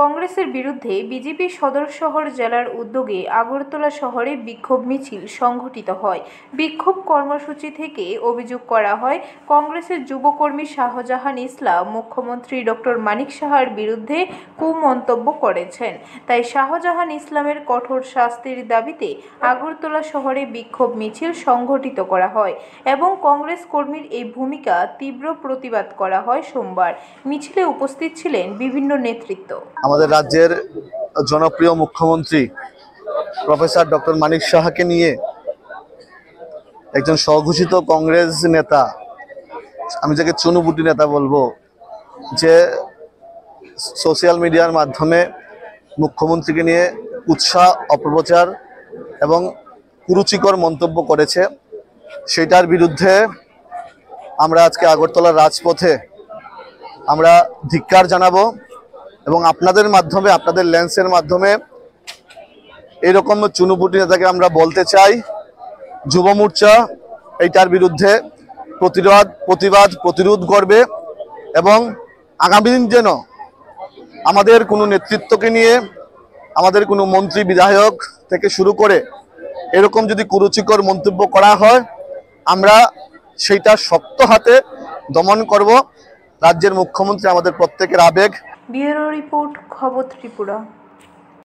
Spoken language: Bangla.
কংগ্রেসের বিরুদ্ধে বিজেপি সদর শহর জেলার উদ্যোগে আগরতলা শহরে বিক্ষোভ মিছিল সংঘটিত হয়। বিক্ষোভ কর্মসূচি থেকে অভিযোগ করা হয়, কংগ্রেসের যুবকর্মী শাহজাহান ইসলাম মুখ্যমন্ত্রী ডক্টর মানিক সাহার বিরুদ্ধে কুমন্তব্য করেছেন। তাই শাহজাহান ইসলামের কঠোর শাস্তির দাবিতে আগরতলা শহরে বিক্ষোভ মিছিল সংঘটিত করা হয় এবং কংগ্রেস কর্মীর এই ভূমিকা তীব্র প্রতিবাদ করা হয়। সোমবার মিছিলে উপস্থিত ছিলেন বিভিন্ন নেতৃত্ব। আমাদের রাজ্যের জনপ্রিয় মুখ্যমন্ত্রী প্রফেসর ডক্টর মানিক সাহাকে নিয়ে একজন স্বঘোষিত কংগ্রেস নেতা, আমি যাকে চুনুপুটি নেতা বলবো, যে সোশ্যাল মিডিয়ার মাধ্যমে মুখ্যমন্ত্রীকে নিয়ে উৎসাহ, অপপ্রচার এবং কুরুচিকর মন্তব্য করেছে, সেটার বিরুদ্ধে আমরা আজকে আগরতলার রাজপথে আমরা ধিক্কার জানাবো এবং আপনাদের মাধ্যমে, আপনাদের লেন্সের মাধ্যমে এরকম চুনুপুটি নেতাকে আমরা বলতে চাই, যুব মোর্চা এইটার বিরুদ্ধে প্রতিরোধ করবে এবং আগামী দিন যেন আমাদের কোনো নেতৃত্বকে নিয়ে, আমাদের কোনো মন্ত্রী বিধায়ক থেকে শুরু করে এরকম যদি কুরুচিকর মন্তব্য করা হয়, আমরা সেইটা শক্ত হাতে দমন করব। রাজ্যের মুখ্যমন্ত্রী আমাদের প্রত্যেকের আবেগ। ব্যুরো রিপোর্ট, খবর ত্রিপুরা।